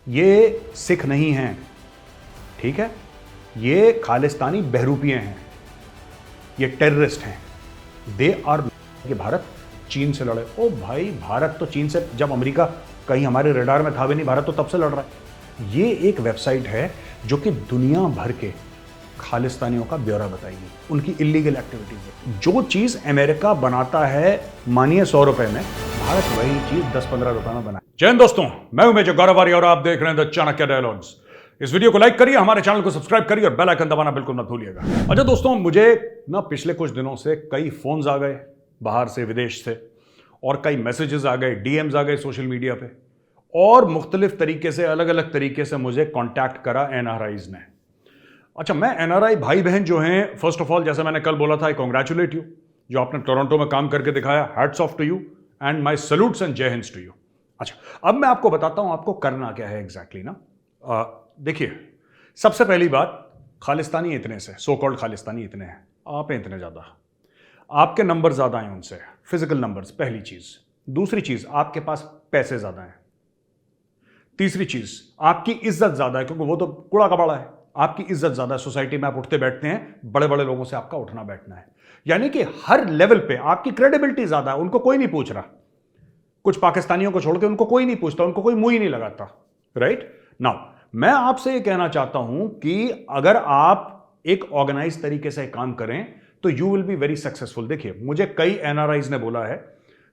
ये सिख नहीं हैं, ठीक है, ये खालिस्तानी बहरूपिये हैं, ये टेररिस्ट हैं। दे आर कि भारत चीन से लड़े। ओ भाई, भारत तो चीन से, जब अमेरिका कहीं हमारे रडार में था भी नहीं, भारत तो तब से लड़ रहा है। ये एक वेबसाइट है जो कि दुनिया भर के खालिस्तानियों का ब्यौरा बताएगी, उनकी इलीगल एक्टिविटीज है। जो चीज अमेरिका बनाता है मानिए 100 रुपए में, भारत वही चीज 10-15 रुपए में बनाए। जय हिंद दोस्तों, मैं हूं मेजर गौरव आर्य और आप देख रहे हैं द चाणक्य डायलॉग्स। इस वीडियो को लाइक करिए, हमारे चैनल को सब्सक्राइब करिए और बेल आइकन दबाना बिल्कुल मत भूलिएगा। अच्छा दोस्तों, मुझे ना पिछले कुछ दिनों से कई फोन्स आ गए बाहर से, विदेश से, और कई मैसेजेस आ गए, डीएम्स आ गए सोशल मीडिया पे, और मुख्तलिफ तरीके से, अलग अलग तरीके से मुझे कॉन्टैक्ट करा एनआरआईज ने। अच्छा, मैं एनआरआई भाई बहन जो हैं, फर्स्ट ऑफ ऑल जैसे मैंने कल बोला था, आई कांग्रेचुलेट यू, जो आपने टोरंटो में काम करके दिखाया, hats off to you and my salutes and Jai Hind to you. अच्छा, अब मैं आपको बताता हूं आपको करना क्या है एग्जैक्टली ना। देखिए, सबसे पहली बात, खालिस्तानी इतने से, सो कॉल्ड खालिस्तानी इतने हैं, आप हैं इतने ज्यादा, आपके नंबर ज्यादा हैं उनसे, फिजिकल नंबर्स, पहली चीज। दूसरी चीज, आपके पास पैसे ज्यादा हैं। तीसरी चीज, आपकी इज्जत ज्यादा है, क्योंकि वो तो कूड़ा कबाड़ा है, आपकी इज्जत ज्यादा है। सोसाइटी में आप उठते बैठते हैं, बड़े बड़े लोगों से आपका उठना बैठना है, यानी कि हर लेवल पे आपकी क्रेडिबिलिटी ज्यादा है। उनको कोई नहीं पूछ रहा, कुछ पाकिस्तानियों को छोड़ के उनको कोई नहीं पूछता, उनको कोई मुंह ही नहीं लगाता। राइट नाउ, मैं आपसे यह कहना चाहता हूं कि अगर आप एक ऑर्गेनाइज तरीके से काम करें तो you will be very successful. देखिए, मुझे कई एनआरआईज ने बोला है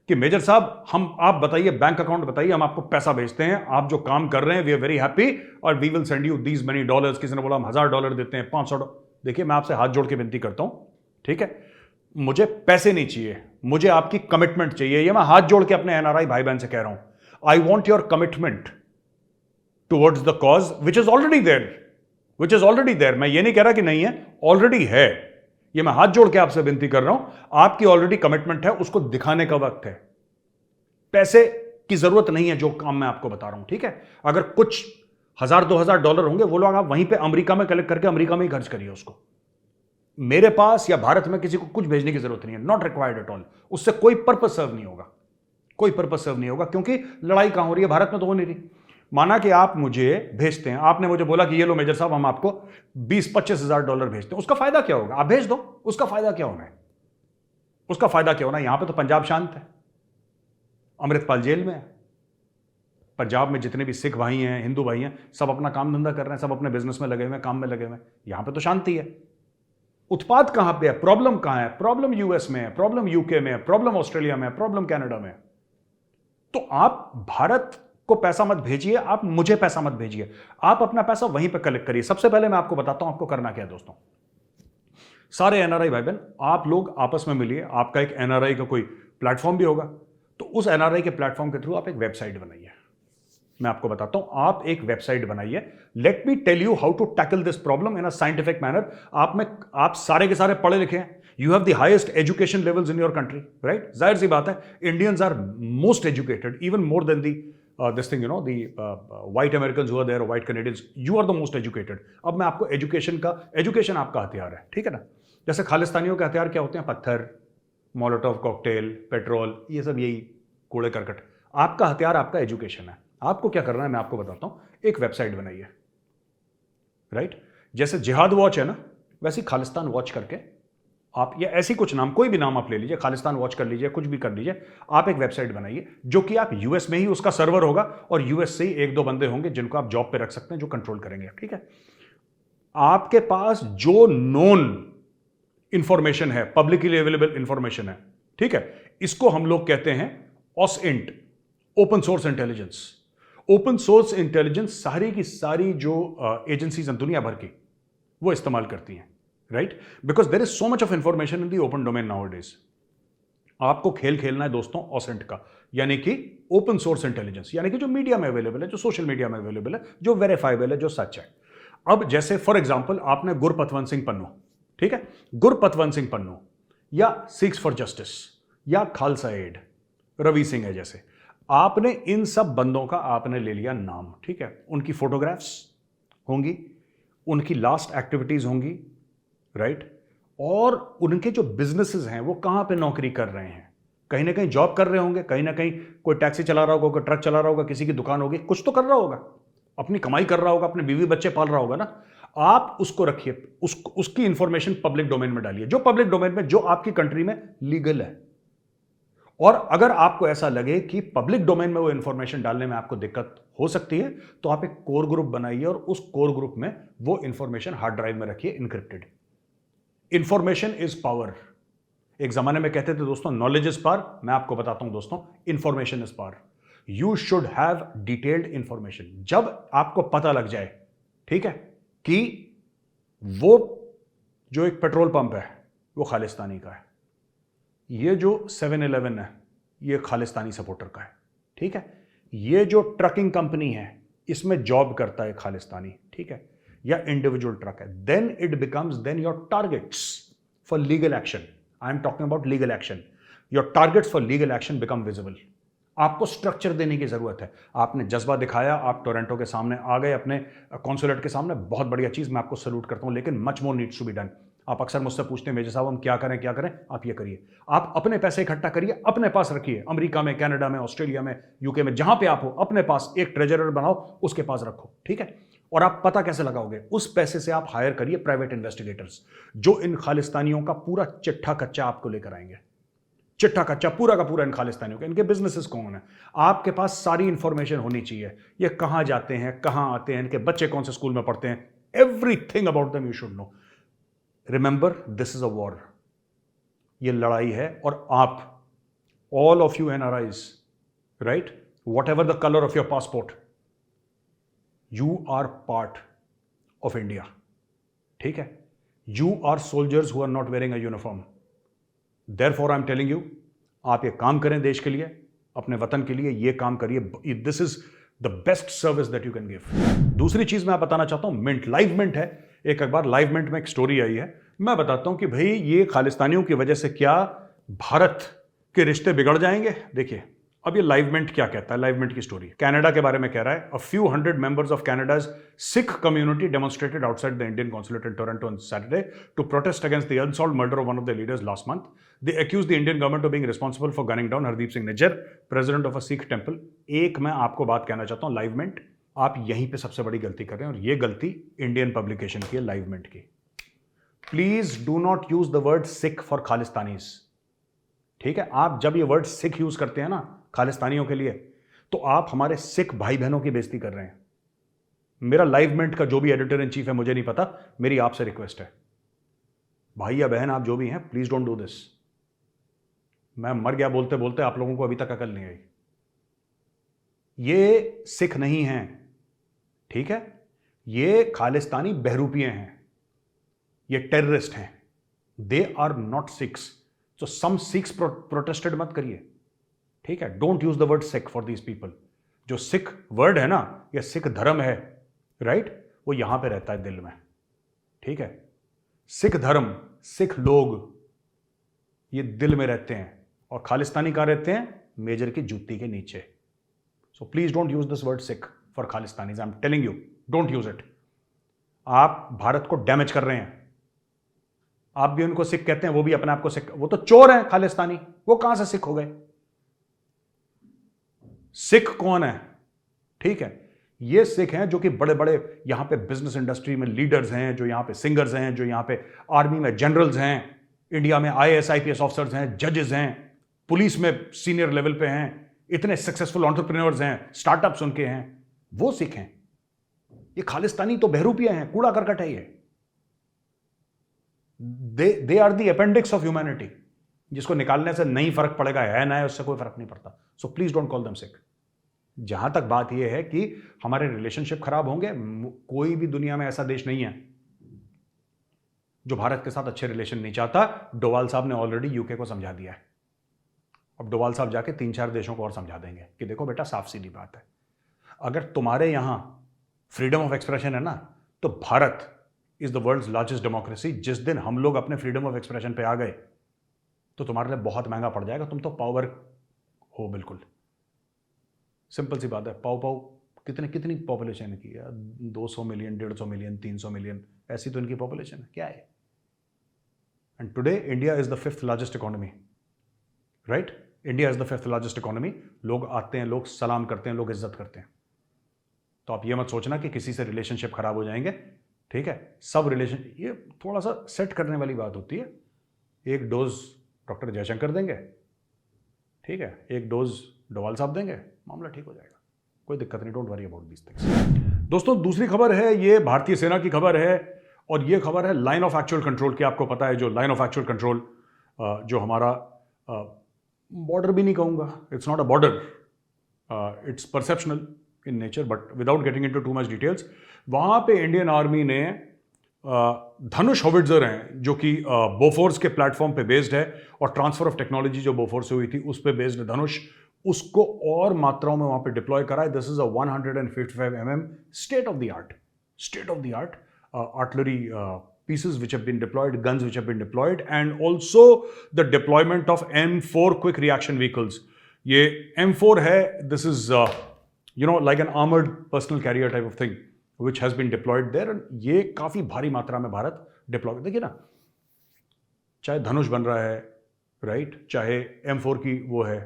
कि मेजर साहब, आप बताइए, बैंक अकाउंट बताइए, हम आपको पैसा भेजते हैं, आप जो काम कर रहे हैं वी आर वेरी हैप्पी और we will send you these many dollars. किसी ने बोला हम $1000 देते हैं, $500। देखिए, मैं आपसे हाथ जोड़ के विनती करता हूं, ठीक है, मुझे पैसे नहीं चाहिए, मुझे आपकी कमिटमेंट चाहिए। ये मैं हाथ जोड़ के अपने एनआरआई भाई बहन से कह रहा हूं। I want your commitment towards the cause which is already there, मैं ये नहीं कह रहा कि नहीं है, ऑलरेडी है। ये मैं हाथ जोड़ के आपसे विनती कर रहा हूं, आपकी ऑलरेडी कमिटमेंट है, उसको दिखाने का वक्त है। पैसे की जरूरत नहीं है जो काम मैं आपको बता रहा हूं, ठीक है। अगर कुछ $1000-2000 होंगे, वो लोग आप वहीं पे अमेरिका में कलेक्ट करके अमेरिका में ही खर्च करिए उसको। मेरे पास या भारत में किसी को कुछ भेजने की जरूरत नहीं है, नॉट रिक्वायर्ड एट ऑल। उससे कोई पर्पस सर्व नहीं होगा, कोई पर्पस सर्व नहीं होगा, क्योंकि लड़ाई कहां हो रही है, भारत में तो हो नहीं रही। माना कि आप मुझे भेजते हैं, आपने मुझे बोला कि ये लो मेजर साहब, हम आपको $20-25 हजार भेजते हैं, उसका फायदा क्या होगा? आप भेज दो, उसका फायदा क्या होना है? उसका फायदा क्या होना है? यहां पे तो पंजाब शांत है, अमृतपाल जेल में है। पंजाब में जितने भी सिख भाई हैं, हिंदू भाई हैं, सब अपना काम धंधा कर रहे हैं, सब अपने बिजनेस में लगे हुए हैं, काम में लगे हुए हैं। यहां पे तो शांति है। उत्पाद कहां पे है? प्रॉब्लम कहां है? प्रॉब्लम यूएस में है, प्रॉब्लम यूके में है, प्रॉब्लम ऑस्ट्रेलिया में है, प्रॉब्लम कनाडा में है। तो आप भारत को पैसा मत भेजिए, आप मुझे पैसा मत भेजिए, आप अपना पैसा वहीं पे कलेक्ट करिए। सबसे पहले मैं आपको बताता हूं आपको करना क्या है दोस्तों। सारे एनआरआई भाई बहन, आप लोग आपस में मिलिए, आपका एक एनआरआई का कोई प्लेटफॉर्म भी होगा, तो उस एनआरआई के प्लेटफॉर्म के थ्रू आप एक वेबसाइट बनाइए। मैं आपको बताता हूं, आप एक वेबसाइट बनाइए। Let me tell you how to tackle this problem in a scientific manner. आप सारे के सारे पढ़े लिखे हैं, you have the highest education levels in your country, right. जाहिर सी बात है, Indians are most educated, even more than the this thing, you know, the white Americans who are there, or white Canadians, you are the most educated. अब मैं आपको education आपका हथियार है, ठीक है ना। जैसे खालिस्तानियों के हथियार क्या होते हैं? पत्थर, मोलोटोव कॉकटेल, पेट्रोल, ये सब, यही कूड़े करकट। आपका हथियार आपका एजुकेशन है। आपको क्या करना है मैं आपको बताता हूं। एक वेबसाइट बनाइए, राइट। जैसे जिहाद वॉच है ना, वैसे खालिस्तान वॉच करके आप, या ऐसी कुछ नाम, कोई भी नाम आप ले लीजिए, खालिस्तान वॉच कर लीजिए, कुछ भी कर लीजिए। आप एक वेबसाइट बनाइए जो कि आप यूएस में ही, उसका सर्वर होगा और यूएस से ही 1-2 बंदे होंगे जिनको आप जॉब पे रख सकते हैं, जो कंट्रोल करेंगे, ठीक है। आपके पास जो नोन इंफॉर्मेशन है, पब्लिकली अवेलेबल इंफॉर्मेशन है, ठीक है, इसको हम लोग कहते हैं OSINT, open source intelligence. Open source intelligence सारी की सारी जो एजेंसीज हैं दुनिया भर की, वो इस्तेमाल करती हैं, right, because there is so much of information in the open domain nowadays. आपको खेल खेलना है दोस्तों OSINT का, यानी कि ओपन सोर्स इंटेलिजेंस, यानी कि जो मीडिया में अवेलेबल है, जो सोशल मीडिया में अवेलेबल है, जो वेरीफाइबल है, जो सच है। अब जैसे फॉर एग्जांपल आपने गुरपतवंत सिंह पन्नू, ठीक है, गुरपतवंत सिंह पन्नू या सिक्स फॉर जस्टिस या खालसा एड, रवि सिंह है, जैसे आपने इन सब बंदों का आपने ले लिया नाम, ठीक है, उनकी फोटोग्राफ्स होंगी, उनकी लास्ट एक्टिविटीज होंगी, राइट, और उनके जो बिजनेसेस हैं वो कहां पे नौकरी कर रहे हैं, कहीं ना कहीं जॉब कर रहे होंगे, कहीं ना कहीं कोई टैक्सी चला रहा होगा, कोई ट्रक चला रहा होगा, किसी की दुकान होगी, कुछ तो कर रहा होगा, अपनी कमाई कर रहा होगा, अपने बीवी बच्चे पाल रहा होगा ना, आप उसको रखिए, उसकी इंफॉर्मेशन पब्लिक डोमेन में डालिए, जो पब्लिक डोमेन में, जो आपकी कंट्री में लीगल है। और अगर आपको ऐसा लगे कि पब्लिक डोमेन में वो इंफॉर्मेशन डालने में आपको दिक्कत हो सकती है, तो आप एक कोर ग्रुप बनाइए और उस कोर ग्रुप में वो इंफॉर्मेशन हार्ड ड्राइव में रखिए इनक्रिप्टेड। Information is power. एक जमाने में कहते थे दोस्तों नॉलेज इज पावर, मैं आपको बताता हूं दोस्तों information is power. You should have detailed information. जब आपको पता लग जाए, ठीक है, कि वो जो एक पेट्रोल पंप है वो खालिस्तानी का है, ये जो 7-Eleven है ये खालिस्तानी सपोर्टर का है, ठीक है, ये जो ट्रकिंग कंपनी है इसमें जॉब करता है खालिस्तानी, ठीक है, या इंडिविजुअल ट्रक है, then it becomes then your targets for legal action. I am talking about legal action. Your targets for legal action become visible. आपको स्ट्रक्चर देने की जरूरत है। आपने जज्बा दिखाया, आप टोरंटो के सामने आ गए, अपने कॉन्सुलेट के सामने, बहुत बढ़िया चीज, मैं आपको सैल्यूट करता हूं, लेकिन much more needs to be done. आप अक्सर मुझसे पूछते हैं मेजर साहब हम क्या करें क्या करें, आप ये करिए, आप अपने पैसे इकट्ठा करिए, अपने पास रखिए, अमेरिका में, कनाडा में, ऑस्ट्रेलिया में, यूके में, जहां पे आप हो, अपने पास एक ट्रेजरर बनाओ, उसके पास रखो, ठीक है। और आप पता कैसे लगाओगे, उस पैसे से आप हायर करिए प्राइवेट इन्वेस्टिगेटर्स, जो इन खालिस्तानियों का पूरा चिट्ठा कच्चा आपको लेकर आएंगे, चिट्ठा कच्चा पूरा का पूरा इन खालिस्तानियों का, इनके बिजनेसेस कौन है, आपके पास सारी इंफॉर्मेशन होनी चाहिए, ये कहां जाते हैं, कहां आते हैं, इनके बच्चे कौन से स्कूल में पढ़ते हैं, everything about them you should know. Remember this is a war, ये लड़ाई है, और आप all of you NRIs, right, whatever the colour of your passport, you are part of India, ठीक है, you are soldiers who are not wearing a uniform. Therefore, I'm telling you, आप ये काम करें देश के लिए, अपने वतन के लिए, ये काम करिए, this is the best service that you can give. दूसरी चीज मैं बताना चाहता हूं, मिंट, लाइव मिंट है, एक अखबार लाइव मिंट में एक स्टोरी आई है, मैं बताता हूं कि भाई ये खालिस्तानियों की वजह से क्या भारत के रिश्ते बिगड़ जाएंगे। देखिए अब ये लाइव मिंट क्या कहता है, लाइव मिंट की स्टोरी कनाडा के बारे में कह रहा है। A few hundred members of Canada's Sikh community demonstrated outside the Indian consulate in Toronto on Saturday to protest against the unsolved murder of one of the leaders last month. They accuse the Indian government of being responsible for gunning down Hardeep Singh Nijjar, president of a Sikh temple. एक मैं आपको बात कहना चाहता हूं, live mint, आप यहीं पे सबसे बड़ी गलती कर रहे हैं, और ये गलती इंडियन पब्लिकेशन की है, लाइव मिंट की। Please do not use the word Sikh for Khalistanis, ठीक है। आप जब ये वर्ड सिख यूज करते हैं ना खालिस्तानियों के लिए, तो आप हमारे सिख भाई बहनों की बेइज्जती कर रहे हैं। मेरा लाइव मिंट का जो भी एडिटर इन चीफ है, मुझे नहीं पता, मेरी आपसे रिक्वेस्ट है, भाई या बहन आप जो भी हैं, प्लीज डोंट डू दिस। मैं मर गया बोलते बोलते, आप लोगों को अभी तक अकल नहीं आई। ये सिख नहीं हैं, ठीक है, ये खालिस्तानी बहरूपिये हैं, ये टेररिस्ट हैं, दे आर नॉट सिख्स। तो सम सिख्स प्रोटेस्टेड मत करिए, ठीक है। Don't use the word Sikh for these people. जो सिख वर्ड है ना, या सिख धर्म है, राइट, वो यहां पे रहता है दिल में, ठीक है। सिख धर्म, सिख लोग, ये दिल में रहते हैं, और खालिस्तानी कहां रहते हैं, मेजर की जूती के नीचे। So please don't use this word Sikh for Khalistanis, I am telling you, don't use it. आप भारत को डैमेज कर रहे हैं। आप भी उनको सिख कहते हैं, वो भी अपने आप को सिख, वो तो चोर हैं खालिस्तानी, वो कहां से सिख हो गए। सिख कौन है, ठीक है, ये सिख हैं जो कि बड़े बड़े यहां पे बिजनेस इंडस्ट्री में लीडर्स हैं, जो यहां पे सिंगर्स हैं, जो यहां पे आर्मी में जनरल्स हैं, इंडिया में IAS IPS ऑफिसर्स हैं, जजेस हैं, पुलिस में सीनियर लेवल पे हैं, इतने सक्सेसफुल एंटरप्रेन्योर्स हैं, स्टार्टअप्स उनके हैं, वो सिख हैं। ये खालिस्तानी तो बहरूपिया हैं, कूड़ा करकट है ये। They are the appendix of humanity, जिसको निकालने से नहीं फर्क पड़ेगा, है ना है, उससे कोई फर्क नहीं पड़ता। So please don't call them Sikh. जहां तक बात यह है कि हमारे रिलेशनशिप खराब होंगे, कोई भी दुनिया में ऐसा देश नहीं है जो भारत के साथ अच्छे रिलेशन नहीं चाहता। डोवाल साहब ने ऑलरेडी यूके को समझा दिया है। अब डोवाल साहब जाके 3-4 देशों को और समझा देंगे कि देखो बेटा, साफ सीधी बात है, अगर तुम्हारे यहां फ्रीडम ऑफ एक्सप्रेशन है ना, तो Bharat is the world's largest democracy. जिस दिन हम लोग अपने फ्रीडम ऑफ एक्सप्रेशन पे आ गए, तो तुम्हारे लिए बहुत महंगा पड़ जाएगा। तुम तो पावर हो, बिल्कुल सिंपल सी बात है। पाव कितनी पॉपुलेशन की है, 200 मिलियन, 150 मिलियन, 300 मिलियन, ऐसी तो इनकी पॉपुलेशन है, क्या है। And today India is the 5th largest economy, right, India is the 5th largest economy. लोग आते हैं, लोग सलाम करते हैं, लोग इज्जत करते हैं। तो आप ये मत सोचना कि किसी से रिलेशनशिप खराब हो जाएंगे, ठीक है। सब रिलेशन, ये थोड़ा सा सेट करने वाली बात होती है। एक डोज डॉक्टर जयशंकर देंगे, ठीक है, एक डोज डोवाल साहब देंगे, मामला ठीक हो जाएगा, कोई दिक्कत नहीं, don't worry about these things. दोस्तों दूसरी खबर है, ये भारतीय सेना की खबर है, और ये खबर है लाइन ऑफ एक्चुअल कंट्रोल की। आपको पता है जो लाइन ऑफ एक्चुअल कंट्रोल, जो हमारा बॉर्डर भी नहीं कहूंगा, it's not a border, it's perceptual in nature, but without getting into too much details, वहां पे इंडियन आर्मी ने धनुष होविट्जर हैं जो कि बोफोर्स के प्लेटफॉर्म पे बेस्ड है, और ट्रांसफर ऑफ टेक्नोलॉजी जो बोफोर्स से हुई थी उस पे बेस्ड धनुष, उसको और मात्राओं में वहां पे डिप्लॉय करा है। This is a 155 mm state of the art artillery pieces which have been deployed, guns which have been deployed, and also the deployment of M4 quick reaction vehicles. ये M4 है, this is like an armored personal carrier type of thing which has been deployed there. ये काफी भारी मात्रा में Bharat deploy, देखिए ना, चाहे धनुष बन रहा है, राइट, चाहे M4 की वो है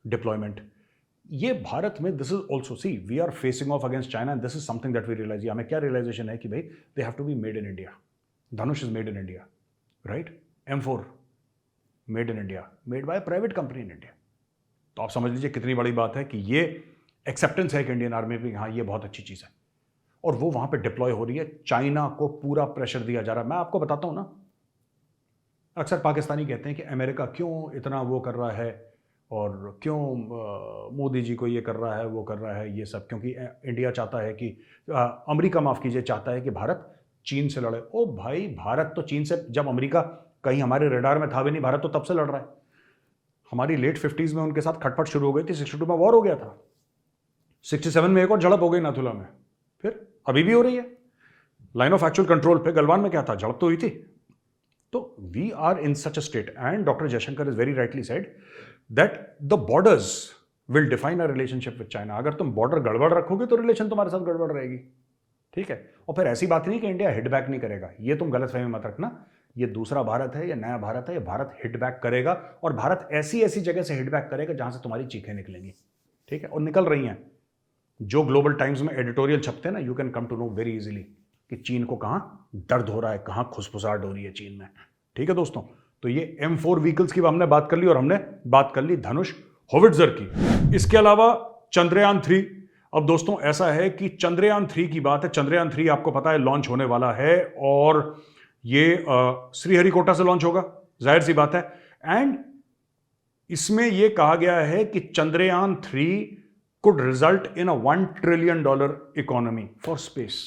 डिप्लॉयमेंट, ये भारत में this is also, see we are facing off against China, and this is something that we realise. हमें क्या रियलाइजेशन है कि भाई they have to be made in India, Dhanush is made in India, right, M4 made in India, made by private company in India. तो आप समझ लीजिए कितनी बड़ी बात है कि ये एक्सेप्टेंस है कि इंडियन आर्मी में, हाँ ये बहुत अच्छी चीज़ है, और वो वहां पे डिप्लॉय हो रही है। चाइना को पूरा प्रेशर दिया जा रहा है। मैं आपको बताता हूं ना, अक्सर पाकिस्तानी कहते हैं कि अमेरिका क्यों इतना वो कर रहा है, और क्यों मोदी जी को ये कर रहा है, वो कर रहा है, ये सब क्योंकि इंडिया चाहता है कि अमेरिका, माफ़ कीजिए, चाहता है कि भारत चीन से लड़े। ओ भाई, भारत तो चीन से, जब अमेरिका कहीं हमारे रडार में था भी नहीं, भारत तो तब से लड़ रहा है। हमारी लेट 50s में उनके साथ खटपट शुरू हो गई थी, 62 में वॉर हो गया था, 67 में एक और झड़प हो गई नाथुला में, फिर अभी भी हो रही है। लाइन ऑफ एक्चुअल कंट्रोल पे गलवान में क्या था, झड़प तो हुई थी। तो we are in such a state, and doctor Jaishankar is very rightly said that the borders will define our relationship with China. अगर तुम बॉर्डर गड़बड़ रखोगे तो रिलेशन तुम्हारे साथ गड़बड़ रहेगी, ठीक है। और फिर ऐसी बात नहीं कि इंडिया हिट बैक नहीं करेगा, ये तुम गलतफहमी मत रखना। ये दूसरा भारत है, ये नया भारत है, ये भारत हिट बैक करेगा, और भारत ऐसी ऐसी जगह से हिट बैक करेगा जहां से तुम्हारी चीखें निकलेंगी, ठीक है, और निकल रही हैं। जो ग्लोबल टाइम्स में एडिटोरियल छपते हैं ना, you can come to know very easily कि चीन को कहां दर्द हो रहा है, कहां खुसफुसाहट हो रही है चीन में, ठीक है दोस्तों। तो ये M4 व्हीकल्स की हमने बात कर ली, और हमने बात कर ली धनुष होविट्जर की। इसके अलावा चंद्रयान 3, अब दोस्तों ऐसा है कि चंद्रयान 3 की बात है। चंद्रयान 3 आपको पता है लॉन्च होने वाला है, और ये श्रीहरिकोटा से लॉन्च होगा, जाहिर सी बात है। एंड इसमें यह कहा गया है कि Chandrayaan 3 could result in a $1 trillion economy for space.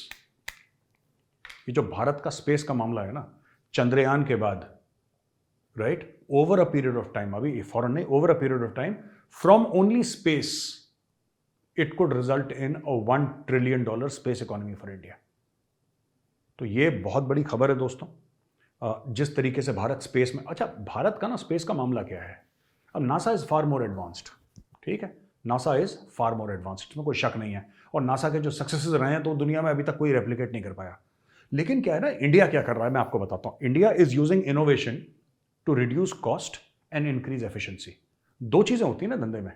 ये जो भारत का स्पेस का मामला है ना, चंद्रयान के बाद, right, over a period of time, अभी फॉरन नहीं, over a period of time, from only space, it could result in a $1 trillion space economy for India. तो ये बहुत बड़ी खबर है दोस्तों। जिस तरीके से भारत स्पेस में, अच्छा भारत का ना स्पेस का मामला क्या है, अब NASA is far more advanced, ठीक है, NASA is far more advanced, इसमें कोई शक नहीं है, और नासा के जो सक्सेसेस रहे हैं तो दुनिया में अभी तक कोई रेप्लिकेट नहीं कर पाया। लेकिन क्या है ना, इंडिया क्या कर रहा है, मैं आपको बताता हूं। India is using innovation to reduce cost and increase efficiency. दो चीजें होती है ना धंधे में,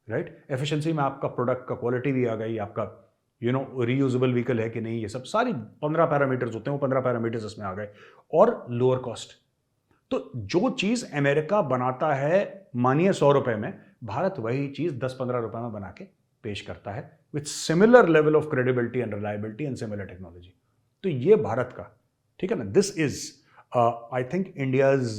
राइट। एफिशिएंसी में आपका प्रोडक्ट का क्वालिटी भी आ गई, आपका रीयूजेबल व्हीकल है कि नहीं, ये सब सारी 15 पैरामीटर्स होते हैं, वो 15 पैरामीटर्स इसमें आ गए, और लोअर कॉस्ट। तो जो चीज अमेरिका बनाता है मानिए 100 रुपए में, भारत वही चीज 10-15 रुपए में बना के पेश करता है, with similar level of credibility and reliability and similar technology. तो ये भारत का, ठीक है ना, this is I think India's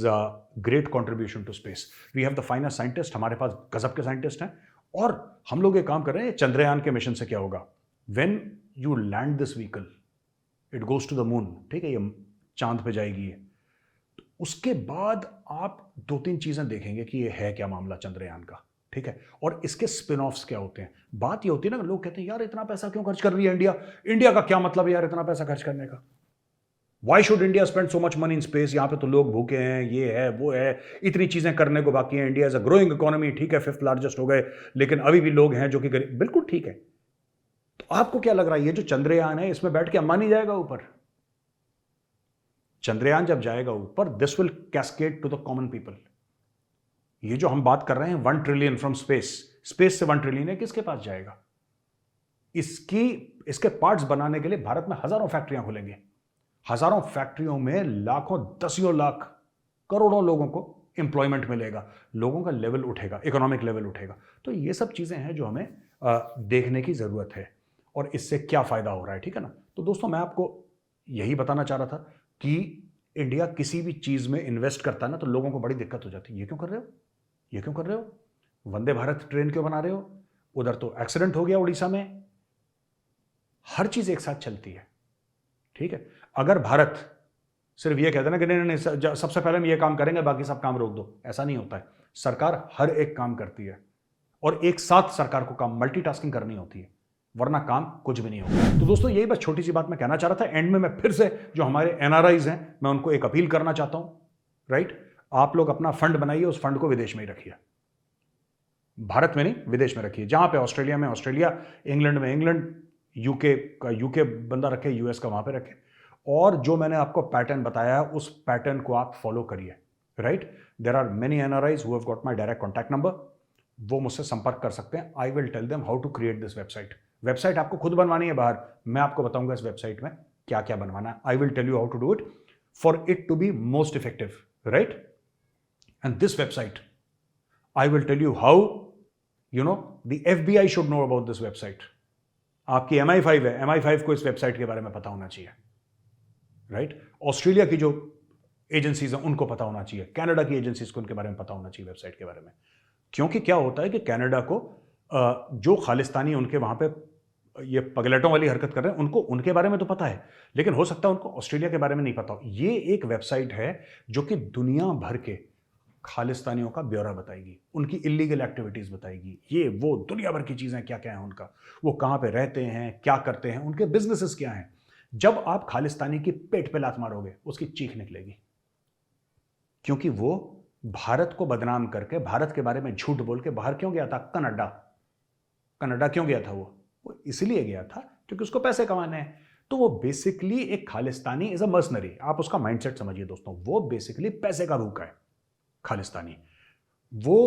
great contribution to space. We have the finest scientists, हमारे पास गजब के साइंटिस्ट हैं, और हम लोग ये काम कर रहे हैं। चंद्रयान के मिशन से क्या होगा, when you land this vehicle, it goes to the moon, ठीक है, ये चांद पे जाएगी। तो उसके बाद आप 2-3 चीजें देखेंगे कि ये है क्या मामला चंद्रयान का, ठीक है, और इसके स्पिन ऑफ्स क्या होते हैं। बात ये होती है ना, लोग कहते हैं यार इतना पैसा क्यों खर्च कर रही है इंडिया, इंडिया का क्या मतलब है यार इतना पैसा खर्च करने का, Why should India spend so much money in space? यहाँ पे तो लोग भूखे हैं, ये है वो है, इतनी चीजें करने को बाकी है। India is a growing economy, ठीक है, 5th लार्जेस्ट हो गए, लेकिन अभी भी लोग हैं जो कि गरीब, बिल्कुल ठीक है। तो आपको क्या लग रहा है, ये जो चंद्रयान है इसमें बैठ के अंबानी जाएगा ऊपर? चंद्रयान जब जाएगा ऊपर, this will cascade to the common people. ये जो हम बात कर रहे हैं 1 ट्रिलियन फ्रॉम स्पेस, स्पेस से 1 ट्रिलियन है, किसके पास जाएगा? इसके पार्ट्स बनाने के लिए भारत में हजारों फैक्ट्रियां खुलेंगी। हजारों फैक्ट्रियों में लाखों, दसियों लाख, करोड़ों लोगों को एम्प्लॉयमेंट मिलेगा, लोगों का लेवल उठेगा, इकोनॉमिक लेवल उठेगा। तो ये सब चीजें हैं जो हमें देखने की जरूरत है और इससे क्या फायदा हो रहा है, ठीक है ना। तो दोस्तों मैं आपको यही बताना चाह रहा था कि इंडिया किसी भी चीज में इन्वेस्ट करता है ना तो लोगों को बड़ी दिक्कत हो जाती है। ये क्यों कर रहे हो, ये क्यों कर रहे हो, वंदे भारत ट्रेन क्यों बना रहे हो, उधर तो एक्सीडेंट हो गया उड़ीसा में। हर चीज एक साथ चलती है, ठीक है। अगर भारत सिर्फ ये कहते ना कि नहीं नहीं सबसे पहले हम ये काम करेंगे बाकी सब काम रोक दो, ऐसा नहीं होता है। सरकार हर एक काम करती है और एक साथ सरकार को काम मल्टीटास्किंग करनी होती है, वरना काम कुछ भी नहीं होगा। तो दोस्तों यही बस छोटी सी बात मैं कहना चाह रहा था। एंड में मैं फिर से जो हमारे एनआरआईज हैं मैं उनको एक अपील करना चाहता हूं, राइट। आप लोग अपना फंड बनाइए, उस फंड को विदेश में ही रखिए, भारत में नहीं विदेश में रखिए। जहां पे ऑस्ट्रेलिया में ऑस्ट्रेलिया, इंग्लैंड में इंग्लैंड, यूके का यूके बंदा रखे, यूएस का वहां पे रखे। और जो मैंने आपको पैटर्न बताया उस पैटर्न को आप फॉलो करिए, right. There are many NRIs who have got my direct contact number, वो मुझसे संपर्क कर सकते हैं। I will tell them how to create this website. Website आपको खुद बनवानी है बाहर, मैं आपको बताऊंगा इस वेबसाइट में क्या क्या बनवाना है। I will tell you how to do it for it to be most effective, right. And this website I will tell you how the FBI should know about this website. आपकी MI5 है, MI5 को इस website के बारे में पता होना चाहिए, राइट। ऑस्ट्रेलिया की जो एजेंसीज हैं उनको पता होना चाहिए, कनाडा की एजेंसीज को उनके बारे में पता होना चाहिए वेबसाइट के बारे में। क्योंकि क्या होता है कि कनाडा को जो खालिस्तानी उनके वहां पे ये पगलेटों वाली हरकत कर रहे हैं उनको उनके बारे में तो पता है, लेकिन हो सकता है उनको ऑस्ट्रेलिया के बारे में नहीं पता हो। ये एक वेबसाइट है जो कि दुनिया भर के खालिस्तानियों का ब्यौरा बताएगी, उनकी इलीगल एक्टिविटीज बताएगी, ये वो दुनिया भर की चीजें क्या क्या है उनका, वो कहां पे रहते हैं, क्या करते हैं, उनके बिजनेसेस क्या हैं। जब आप खालिस्तानी की पेट पे लात मारोगे उसकी चीख निकलेगी, क्योंकि वो भारत को बदनाम करके, भारत के बारे में झूठ बोल के बाहर क्यों गया था, कनाडा क्यों गया था, वो इसलिए गया था क्योंकि उसको पैसे कमाने हैं। तो वो बेसिकली एक खालिस्तानी इज अ मर्सनरी, आप उसका माइंडसेट समझिए दोस्तों। वो बेसिकली पैसे का भूखा है खालिस्तानी, वो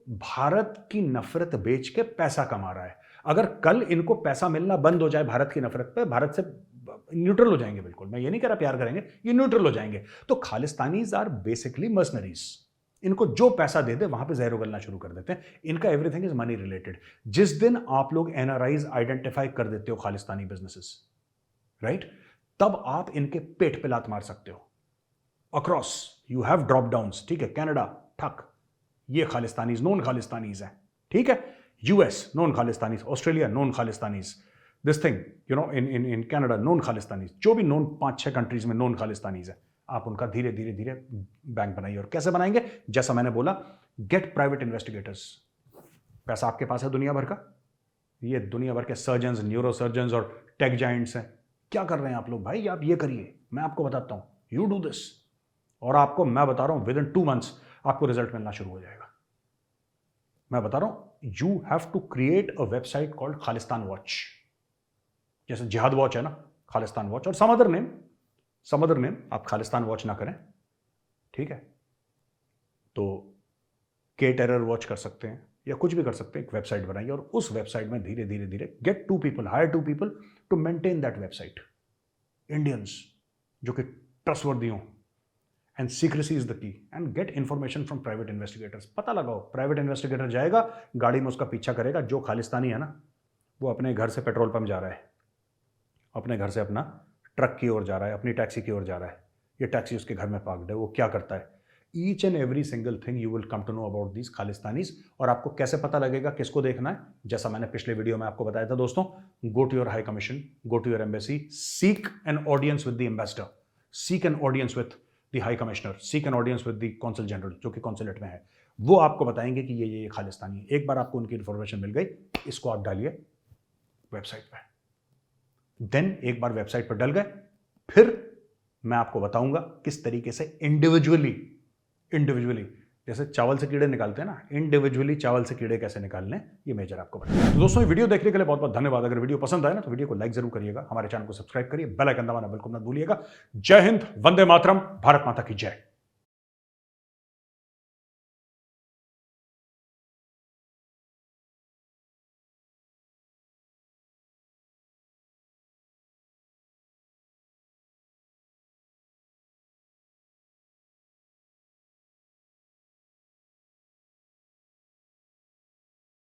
भारत की नफरत बेच के पैसा कमा रहा है। अगर कल इनको पैसा मिलना बंद हो जाए भारत की नफरत पे, भारत से न्यूट्रल हो जाएंगे, बिल्कुल मैं ये नहीं कह रहा प्यार करेंगे, ये न्यूट्रल हो जाएंगे। तो खालिस्तानीज आर बेसिकली मर्सनरीज, इनको जो पैसा दे दे वहां पे जहर उगलना शुरू कर देते हैं। इनका एवरीथिंग इज मनी रिलेटेड। जिस दिन आप लोग एनआरआईज आइडेंटिफाई कर देते हो खालिस्तानी बिजनेसेस, राइट, तब आप इनके पेट पे लात मार सकते हो। Across you have drop downs, ठीक है, कनाडा ठक, ये खालिस्तानीज नॉन खालिस्तानीज है, ठीक है। US non Khalistanis, Australia non Khalistanis, this thing in Canada non Khalistanis, जो भी नॉन 5-6 कंट्रीज में नॉन खालिस्तानीज है, आप उनका धीरे धीरे धीरे बैंक बनाइए। और कैसे बनाएंगे, जैसा मैंने बोला, गेट प्राइवेट इन्वेस्टिगेटर्स। पैसा आपके पास है दुनिया भर का, ये दुनिया भर के सर्जन्स, न्यूरो सर्जन्स और टेक जाइंट्स हैं। क्या कर रहे हैं आप लोग भाई, आप ये करिए, मैं आपको बताता हूं, यू डू दिस, और आपको मैं बता रहा हूं विद इन 2 months आपको रिजल्ट मिलना शुरू हो जाएगा। मैं बता रहा हूं, you have to create a website called Khalistan watch, जैसे जिहाद वॉच है ना, खालिस्तान वॉच, और सम अदर नेम, आप खालिस्तान वॉच ना करें, ठीक है। तो के टेरर वॉच कर सकते हैं या कुछ भी कर सकते हैं, एक वेबसाइट बनाइए और उस वेबसाइट में धीरे धीरे धीरे get 2 people, hire 2 people to maintain that website, Indians जो कि ट्रस्टवर्दी हों, and secrecy is the key, and get information from private investigators. पता लगाओ, प्राइवेट इन्वेस्टिगेटर जाएगा, गाड़ी में उसका पीछा करेगा, जो खालिस्तानी है ना वो अपने घर से पेट्रोल पंप जा रहा है, अपने घर से अपना ट्रक की ओर जा रहा है, अपनी टैक्सी की ओर जा रहा है, ये टैक्सी उसके घर में पार्क्ड है, वो क्या करता है, each and every single thing you will come to know about these Khalistanis. और आपको कैसे पता लगेगा, किसको देखना है, जैसा मैंने पिछले वीडियो में आपको बताया था दोस्तों, go to your high commission, go to your embassy, seek an audience with the ambassador, seek an audience with the high commissioner, seek an audience with the consul general जो कि कॉन्सुलेट में है। वो आपको बताएंगे कि ये खालिस्तानी है। एक बार आपको उनकी इंफॉर्मेशन मिल गई, इसको आप डालिए वेबसाइट पे। देन एक बार वेबसाइट पर डल गए, फिर मैं आपको बताऊंगा किस तरीके से इंडिविजुअली जैसे चावल से कीड़े निकालते हैं ना, इंडिविजुअली चावल से कीड़े कैसे निकालने, ये मेजर आपको बताऊंगा। तो दोस्तों वीडियो देखने के लिए बहुत बहुत धन्यवाद। अगर वीडियो पसंद आए ना तो वीडियो को लाइक जरूर करिएगा, हमारे चैनल को सब्सक्राइब करिए, बेल आइकन दबाना बिल्कुल मत भूलिएगा। जय हिंद, वंदे मातरम, भारत माता की जय।